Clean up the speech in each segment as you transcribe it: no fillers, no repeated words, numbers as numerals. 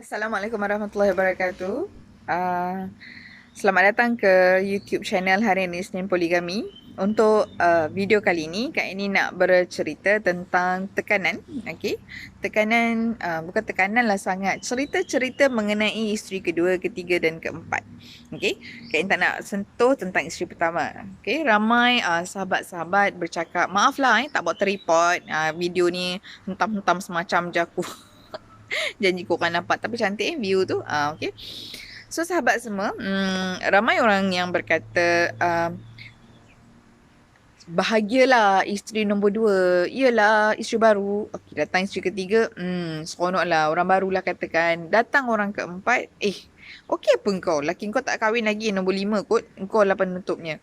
Assalamualaikum warahmatullahi wabarakatuh. Uh, Selamat datang ke YouTube channel Harian Isnin Poligami. Untuk video kali ini, Kak ini nak bercerita tentang tekanan. Okay? Tekanan, bukan tekanan lah sangat. Cerita-cerita mengenai isteri kedua, ketiga dan keempat. Okay? Kak ini tak nak sentuh tentang isteri pertama. Okay? Ramai sahabat-sahabat bercakap, maaf lah tak buat terreport. Video ni hentam-hentam semacam je aku. Janji korang nampak, tapi cantik view tu. Okay. So sahabat semua, ramai orang yang berkata bahagialah isteri nombor 2. Iyalah isteri baru. Okay, datang isteri ketiga, seronok lah. Orang barulah katakan. Datang orang keempat, okey apa kau? Laki kau tak kahwin lagi, nombor 5 kot. Kau lah penutupnya.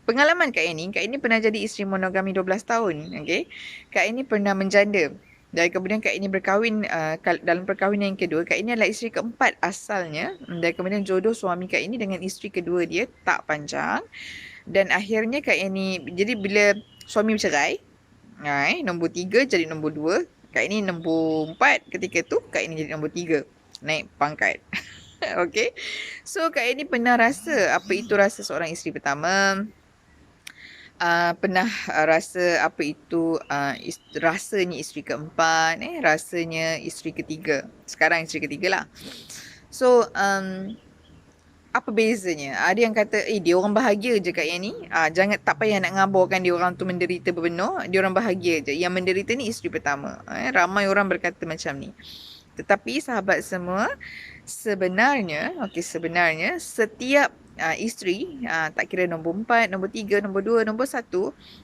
Pengalaman Kak ini pernah jadi isteri monogami 12 tahun. Okay. Kak ini pernah menjanda. Dan kemudian Kak ini berkahwin, dalam perkahwinan yang kedua, Kak ini adalah isteri keempat asalnya. Dan kemudian jodoh suami Kak ini dengan isteri kedua dia tak panjang. Dan akhirnya Kak ini, jadi bila suami bercerai, nombor 3 jadi nombor 2. Kak ini nombor 4 ketika tu, Kak ini jadi nombor 3. Naik pangkat. Okay. So Kak ini pernah rasa apa itu rasa seorang isteri pertama. Pernah rasa apa itu rasanya isteri keempat, rasanya isteri ketiga. Sekarang isteri ketiga lah. So apa bezanya? Ada yang kata dia orang bahagia je kat yang ni. Jangan, tak payah nak ngabarkan dia orang tu menderita berbenar. Dia orang bahagia je. Yang menderita ni isteri pertama. Ramai orang berkata macam ni. Tetapi sahabat semua, sebenarnya setiap isteri, tak kira nombor 4, nombor 3, nombor 2, nombor 1,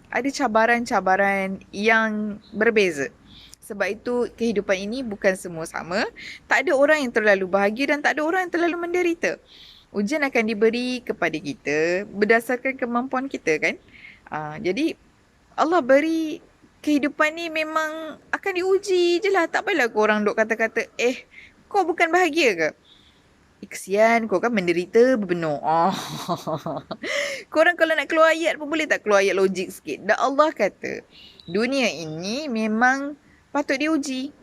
ada cabaran-cabaran yang berbeza. Sebab itu kehidupan ini bukan semua sama. Tak ada orang yang terlalu bahagia dan tak ada orang yang terlalu menderita. Ujian akan diberi kepada kita berdasarkan kemampuan kita kan. Jadi Allah beri kehidupan ni memang akan diuji je lah. Tak payahlah korang duk kata-kata, kau bukan bahagia ke? Kesian, kau kan menderita berbenar. Korang kalau nak keluar ayat pun boleh tak keluar ayat logik sikit. Dan Allah kata, dunia ini memang patut diuji.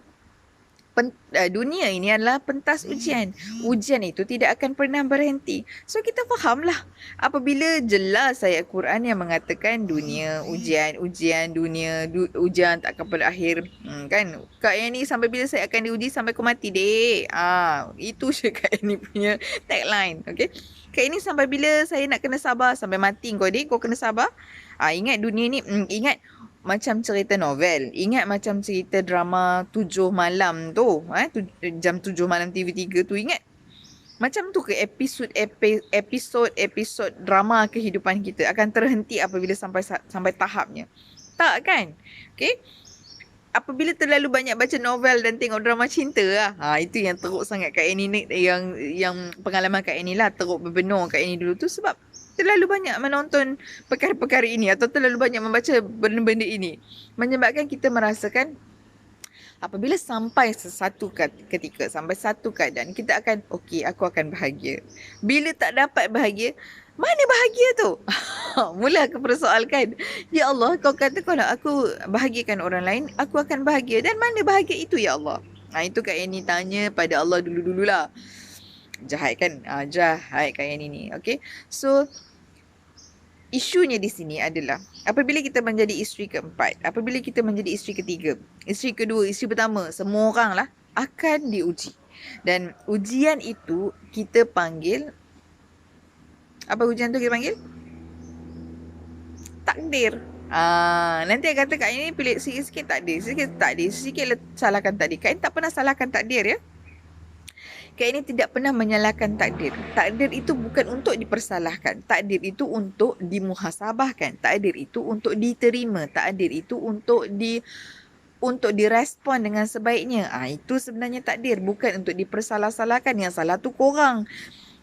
Dunia ini adalah pentas ujian. Ujian itu tidak akan pernah berhenti. So kita fahamlah apabila jelas ayat Quran yang mengatakan dunia ujian, ujian tak akan berakhir. Kan? Kak yang ni sampai bila saya akan diuji sampai kau mati dek. Itu je Kak yang ni punya tagline. Okay? Kak ini sampai bila saya nak kena sabar sampai mati kau dek, kau kena sabar. Ingat dunia ni, ingat macam cerita novel. Ingat macam cerita drama 7 malam tu. Jam 7 malam TV3 tu. Ingat? Macam tu ke episod drama kehidupan kita akan terhenti apabila sampai tahapnya? Tak kan? Okay? Apabila terlalu banyak baca novel dan tengok drama cinta lah. Itu yang teruk sangat Kak Annie ni. Yang pengalaman Kak Annie lah. Teruk berbenar Kak Annie dulu tu. Sebab terlalu banyak menonton perkara-perkara ini atau terlalu banyak membaca benda-benda ini menyebabkan kita merasakan apabila sampai satu ketika, sampai satu keadaan, kita akan, aku akan bahagia. Bila tak dapat bahagia, mana bahagia tu? Mula aku persoalkan, ya Allah, kau kata kalau aku bahagiakan orang lain, aku akan bahagia. Dan mana bahagia itu ya Allah? Itu Kak Yani tanya pada Allah dulu-dululah. Jahat kan? Jahat Kak Yani ni. Okay. So, isunya di sini adalah apabila kita menjadi isteri keempat, apabila kita menjadi isteri ketiga, isteri kedua, isteri pertama, semua orang lah akan diuji. Dan ujian itu kita panggil, apa ujian tu kita panggil? Takdir. Nanti kata Kak ini pilih sikit-sikit takdir, sikit salahkan takdir. Kak ini tak pernah salahkan takdir ya. Kak ini tidak pernah menyalahkan takdir. Takdir itu bukan untuk dipersalahkan. Takdir itu untuk dimuhasabahkan. Takdir itu untuk diterima. Takdir itu untuk direspon dengan sebaiknya. Itu sebenarnya takdir. Bukan untuk dipersalah-salahkan. Yang salah tu korang.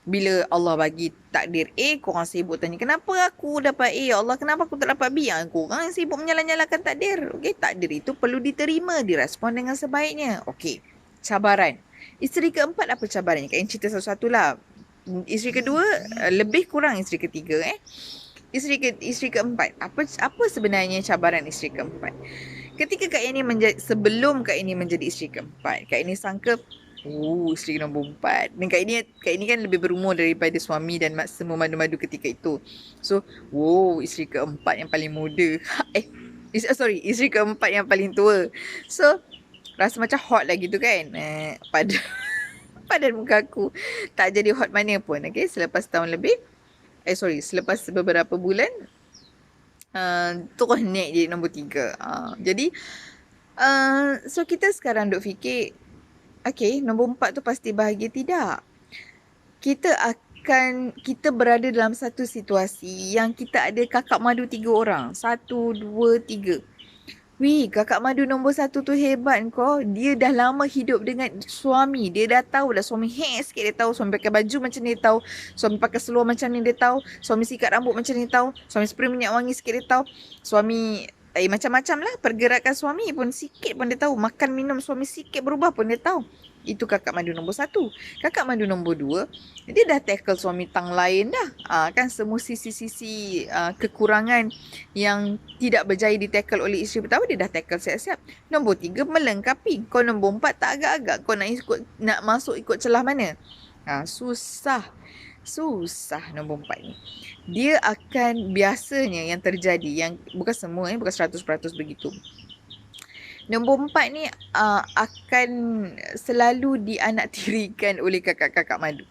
Bila Allah bagi takdir A, korang sibuk tanya, kenapa aku dapat A? Ya Allah, kenapa aku tak dapat B? Korang yang sibuk menyalah-nyalahkan takdir. Okay, takdir itu perlu diterima, direspon dengan sebaiknya. Okay, cabaran. Isteri keempat apa cabarannya? Kak cerita satu-satu lah. Isteri kedua lebih kurang isteri ketiga. Isteri keempat. Apa sebenarnya cabaran isteri keempat? Ketika Kak ini sebelum Kak ini menjadi isteri keempat, Kak ini sangka Isteri nombor 4. Dan Kak ini kan lebih berumur daripada suami dan semua madu-madu ketika itu. So, isteri keempat yang paling muda. Isteri keempat yang paling tua. So, rasa macam hot lah gitu kan. Pada pada muka aku. Tak jadi hot mana pun. Okay, selepas tahun lebih. Selepas beberapa bulan. Terus naik jadi nombor 3. Jadi, so kita sekarang duk fikir, okay, nombor 4 tu pasti bahagia. Tidak. Kita berada dalam satu situasi yang kita ada kakak madu 3 orang. 1, 2, 3. Kakak madu nombor 1 tu hebat kau. Dia dah lama hidup dengan suami. Dia dah tahu dah suami sikit dia tahu. Suami pakai baju macam ni dia tahu. Suami pakai seluar macam ni dia tahu. Suami sikat rambut macam ni dia tahu. Suami spray minyak wangi sikit dia tahu. Suami macam-macam lah. Pergerakan suami pun sikit pun dia tahu. Makan minum suami sikit berubah pun dia tahu. Itu kakak madu nombor 1. Kakak madu nombor 2, dia dah tackle suami tang lain dah. Kan semua sisi-sisi kekurangan yang tidak berjaya di tackle oleh isteri pertama, dia dah tackle siap-siap. Nombor 3 melengkapi. Kau nombor 4 tak agak-agak. Kau nak masuk ikut celah mana? Susah nombor 4 ni. Dia akan biasanya yang terjadi, yang bukan semua, bukan 100% begitu. Nombor 4 ni akan selalu dianaktirikan oleh kakak-kakak madu.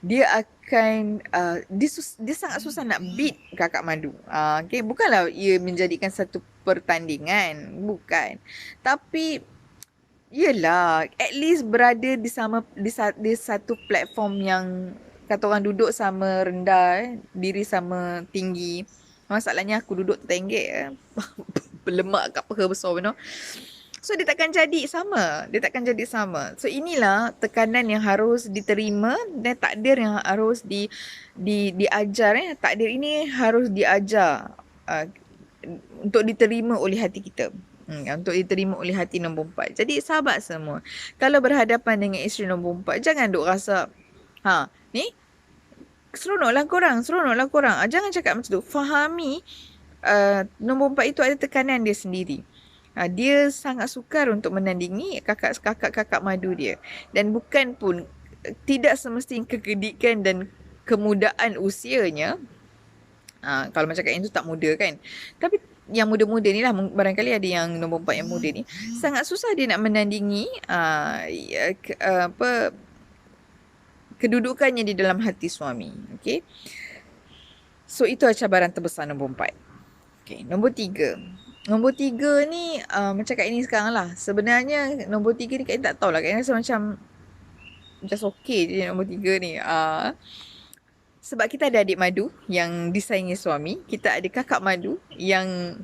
Dia akan dia sangat susah nak beat kakak madu. Okay, bukanlah ia menjadikan satu pertandingan, bukan. Tapi yelah, at least berada di satu platform yang kata orang duduk sama rendah, diri sama tinggi. Masalahnya aku duduk tertenggek berlemak kat peha besar So dia takkan jadi sama. So inilah tekanan yang harus diterima dan takdir yang harus diajar. Takdir ini harus diajar untuk diterima oleh hati kita. Untuk diterima oleh hati nombor 4. Jadi sahabat semua, kalau berhadapan dengan isteri nombor 4, jangan duk rasa ni seronoklah korang. Jangan cakap macam tu. Fahami nombor 4 itu ada tekanan dia sendiri. Dia sangat sukar untuk menandingi kakak-kakak madu dia. Dan bukan pun tidak semestinya kekedikan dan kemudaan usianya. Kalau macam cakap itu tak muda kan. Tapi yang muda-muda ni lah, barangkali ada yang nombor 4 yang muda ni, sangat susah dia nak menandingi kedudukannya di dalam hati suami. Okay. So itu cabaran terbesar nombor 4. Okay, nombor 3. Nombor 3 ni macam kat ini sekarang lah. Sebenarnya nombor 3 ni Kak tak tahulah. Kak rasa macam just okay je nombor 3 ni. Sebab kita ada adik madu yang disayangi suami. Kita ada kakak madu yang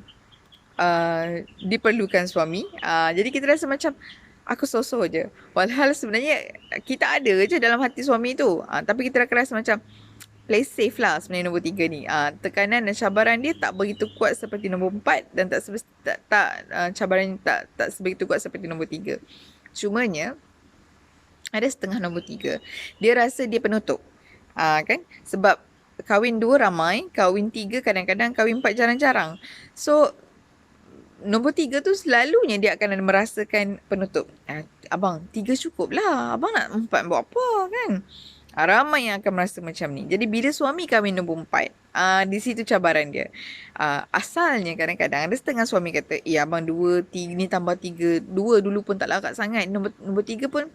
diperlukan suami. Jadi kita rasa macam aku so-so je. Walhal sebenarnya kita ada je dalam hati suami tu. Tapi kita akan rasa macam play safe lah sebenarnya nombor 3 ni. Tekanan dan cabaran dia tak begitu kuat seperti nombor 4 dan cabaran tak sebegitu kuat seperti nombor 3. Cumanya ada setengah nombor 3. Dia rasa dia penutup. Kan? Sebab kahwin 2 ramai, kahwin 3 kadang-kadang, kahwin 4 jarang-jarang. So nombor 3 tu selalunya dia akan merasakan penutup. Abang 3 cukup lah. Abang nak 4 buat apa kan? Ramai yang akan merasa macam ni. Jadi bila suami kahwin nombor 4, di situ cabaran dia. Asalnya kadang-kadang ada setengah suami kata, abang 2, 3 ni tambah 3. 2 dulu pun tak lakat sangat. Nombor 3 pun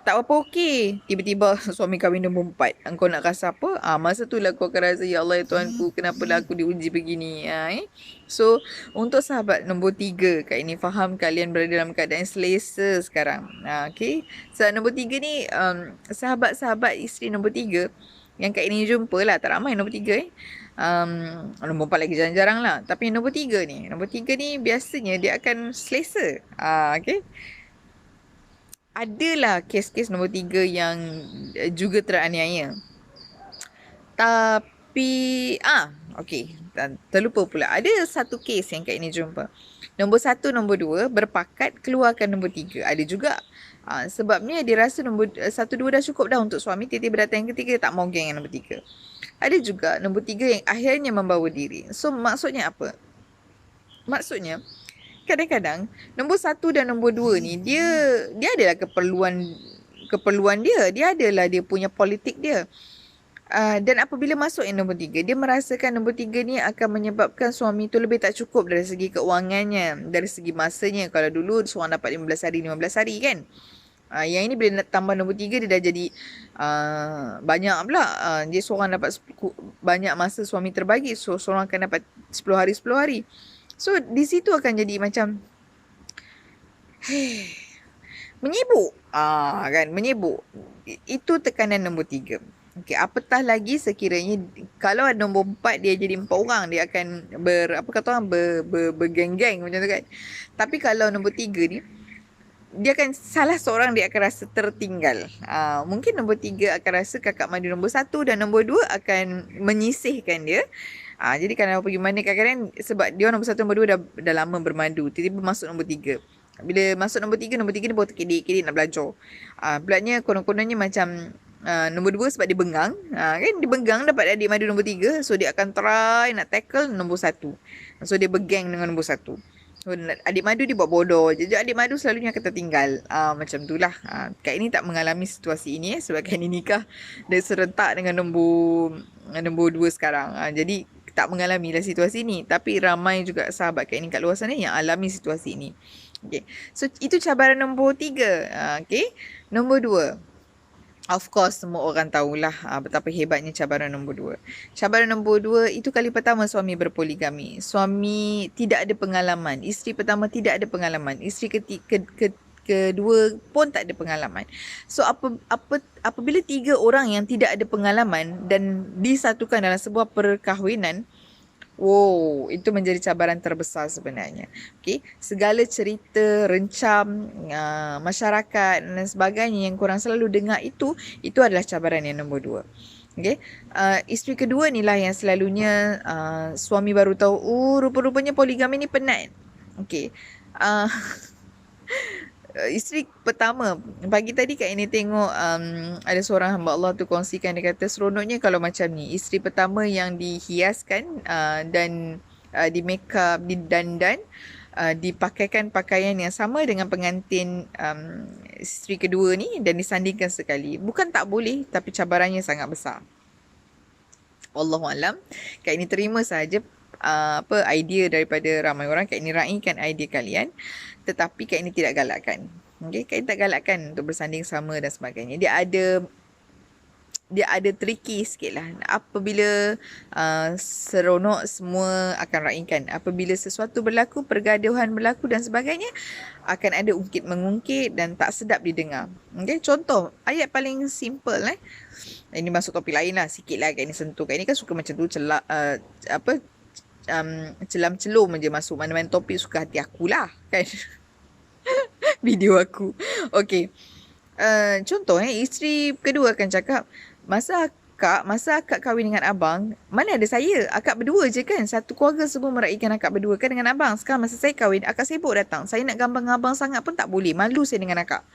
tak apa okey. Tiba-tiba suami kahwin nombor 4. Engkau nak rasa apa? Masa tu lah kau akan rasa, ya Allah ya Tuhanku, kenapalah aku diuji begini. So, untuk sahabat nombor 3 kat ini, faham kalian berada dalam keadaan selesa sekarang. Okay. So, nombor 3 ni, sahabat-sahabat isteri nombor 3 yang kat ini jumpa lah. Tak ramai nombor 3 nombor 4 lagi jarang-jarang lah. Tapi nombor 3 ni biasanya dia akan selesa. Okay. Adalah kes-kes nombor 3 yang juga teraniaya. Tapi okey, terlupa pula. Ada satu kes yang Kak ini jumpa. Nombor 1, nombor 2 berpakat keluarkan nombor 3. Ada juga. Sebabnya dia rasa nombor 1, 2 dah cukup dah untuk suami. Tiba-tiba datang yang ketiga, tak mau geng yang nombor 3. Ada juga nombor 3 yang akhirnya membawa diri. So maksudnya apa? Maksudnya kadang-kadang nombor 1 dan nombor 2 ni dia adalah keperluan dia adalah dia punya politik dia. Dan apabila masuk yang nombor 3, dia merasakan nombor 3 ni akan menyebabkan suami tu lebih tak cukup dari segi keuangannya, dari segi masanya. Kalau dulu seorang dapat 15 hari kan. Yang ini bila nak tambah nombor 3, dia dah jadi banyak pula. Dia seorang dapat banyak masa suami terbagi. So seorang akan dapat 10 hari. So di situ akan jadi macam menyibuk. Kan, menyibuk. Itu tekanan nombor 3. Okey, apatah lagi sekiranya kalau ada nombor 4 dia jadi 4 orang, dia akan bergeng-geng macam tu kan. Tapi kalau nombor 3 ni, dia akan salah seorang dia akan rasa tertinggal. Mungkin nombor 3 akan rasa kakak madu nombor 1 dan nombor 2 akan menyisihkan dia. Jadi kalau pergi mana kadang-kadang sebab dia nombor 1 nombor 2 dah lama bermadu, tiba-tiba masuk nombor 3. Bila masuk nombor 3 ni baru terkedik-kedik nak belajar. Pulaknya kononnya macam nombor 2 sebab dia bengang. Kan dia bengang dapat adik madu nombor 3. So dia akan try nak tackle nombor 1. So dia bergeng dengan nombor 1. So adik madu dia buat bodoh je. Adik madu selalunya akan tertinggal. Macam tu lah. Kak ini tak mengalami situasi ini sebab Kak ini nikah dan serentak dengan nombor 2 sekarang. Jadi tak mengalami lah situasi ni. Tapi ramai juga sahabat Kak ini kat luar sana yang alami situasi ini. Okay. So itu cabaran nombor 3. Okay. Nombor 2. Of course, semua orang tahulah betapa hebatnya cabaran nombor 2. Cabaran nombor 2 itu kali pertama suami berpoligami. Suami tidak ada pengalaman. Isteri pertama tidak ada pengalaman. Isteri kedua pun tak ada pengalaman. So apabila 3 orang yang tidak ada pengalaman dan disatukan dalam sebuah perkahwinan, wow, itu menjadi cabaran terbesar sebenarnya. Okay, segala cerita, rencam, masyarakat dan sebagainya yang korang selalu dengar itu adalah cabaran yang nombor 2. Okay, isteri kedua ni lah yang selalunya suami baru tahu, rupa-rupanya poligami ni penat. Okay, isteri pertama, pagi tadi Kak ini tengok ada seorang hamba Allah tu kongsikan, dia kata seronoknya kalau macam ni, isteri pertama yang dihiaskan dan di make up, didandan, dipakaikan pakaian yang sama dengan pengantin isteri kedua ni dan disandingkan sekali. Bukan tak boleh, tapi cabarannya sangat besar. Wallahualam. Kak ini terima saja idea daripada ramai orang. Kak ini raikan idea kalian, tetapi Kak ini tidak galakkan. Okay, Kak ini tak galakkan untuk bersanding sama dan sebagainya. Dia ada tricky sikit lah. Apabila seronok, semua akan raikan. Apabila sesuatu berlaku, pergaduhan berlaku dan sebagainya, akan ada ungkit-mengungkit dan tak sedap didengar. Okay, contoh ayat paling simple ini masuk topik lain lah sikit lah. Kak ini sentuh. Kak ini kan suka macam tu celam-celum je masuk mana-mana topik suka hati aku lah kan. Video aku. Okay, contoh isteri kedua akan cakap, masa akak kahwin dengan abang, mana ada saya, akak berdua je kan, satu keluarga semua meraihkan akak berdua kan dengan abang. Sekarang masa saya kahwin, akak sibuk datang, saya nak gambar dengan abang sangat pun tak boleh, malu saya dengan akak.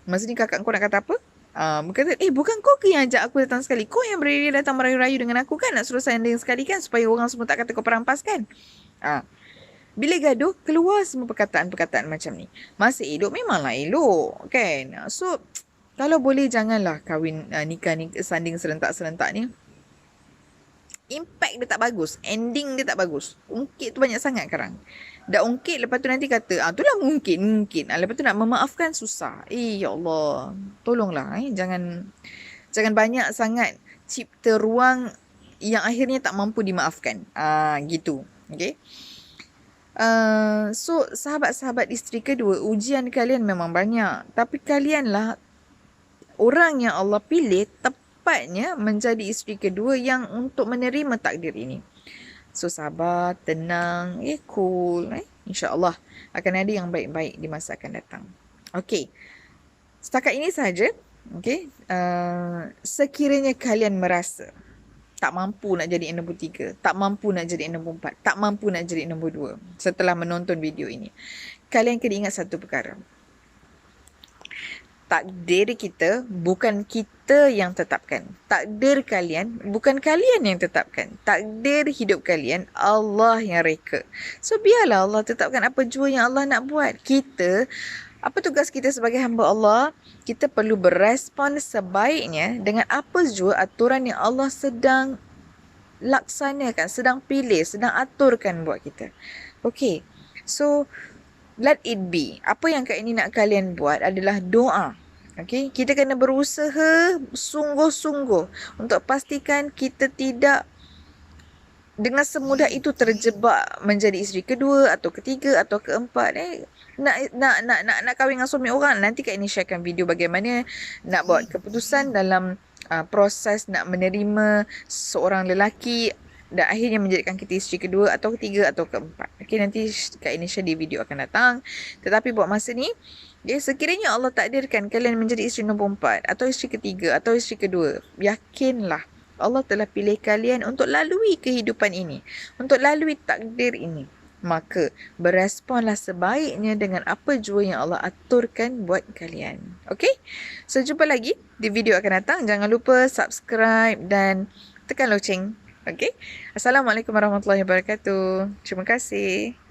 Masa ni kakak kau nak kata apa? Berkata, bukan kau ke yang ajak aku datang sekali, kau yang berdiri datang merayu-rayu dengan aku kan, nak suruh sanding sekali kan, supaya orang semua tak kata kau perampas kan. Bila gaduh, keluar semua perkataan-perkataan macam ni. Masa elok memanglah elok kan. So kalau boleh janganlah kahwin nikah ni sanding serentak-serentak ni. Impact dia tak bagus, ending dia tak bagus. Ungkit tu banyak sangat sekarang. Dah ungkit, lepas tu nanti kata itulah mungkin. Lepas tu nak memaafkan susah. Ya Allah, tolonglah jangan banyak sangat cipta ruang yang akhirnya tak mampu dimaafkan. Gitu. Okay. So sahabat-sahabat isteri kedua, ujian kalian memang banyak, tapi kalianlah orang yang Allah pilih tepatnya menjadi isteri kedua yang untuk menerima takdir ini. So sabar, tenang, cool. InsyaAllah akan ada yang baik-baik di masa akan datang. Okay, setakat ini saja. Okay, sekiranya kalian merasa tak mampu nak jadi nombor 3, tak mampu nak jadi nombor 4, tak mampu nak jadi nombor 2 setelah menonton video ini, kalian kena ingat satu perkara. Takdir kita bukan kita kita yang tetapkan. Takdir kalian, bukan kalian yang tetapkan. Takdir hidup kalian, Allah yang reka. So, biarlah Allah tetapkan apa jua yang Allah nak buat. Kita, apa tugas kita sebagai hamba Allah? Kita perlu berespon sebaiknya dengan apa jua aturan yang Allah sedang laksanakan, sedang pilih, sedang aturkan buat kita. Okay. So, let it be. Apa yang Kak ini nak kalian buat adalah doa. Okay, kita kena berusaha sungguh-sungguh untuk pastikan kita tidak dengan semudah itu terjebak menjadi isteri kedua atau ketiga atau keempat. Nak kahwin dengan suami orang. Nanti Kak ini sharekan video bagaimana nak buat keputusan dalam proses nak menerima seorang lelaki dan akhirnya menjadikan kita isteri kedua atau ketiga atau keempat. Okay, nanti Kak ini share di video akan datang. Tetapi buat masa ni, sekiranya Allah takdirkan kalian menjadi isteri nombor 4 atau isteri ketiga atau isteri kedua, yakinlah Allah telah pilih kalian untuk lalui kehidupan ini, untuk lalui takdir ini. Maka beresponlah sebaiknya dengan apa jua yang Allah aturkan buat kalian. Okay? So, jumpa lagi di video akan datang. Jangan lupa subscribe dan tekan loceng. Okay? Assalamualaikum warahmatullahi wabarakatuh. Terima kasih.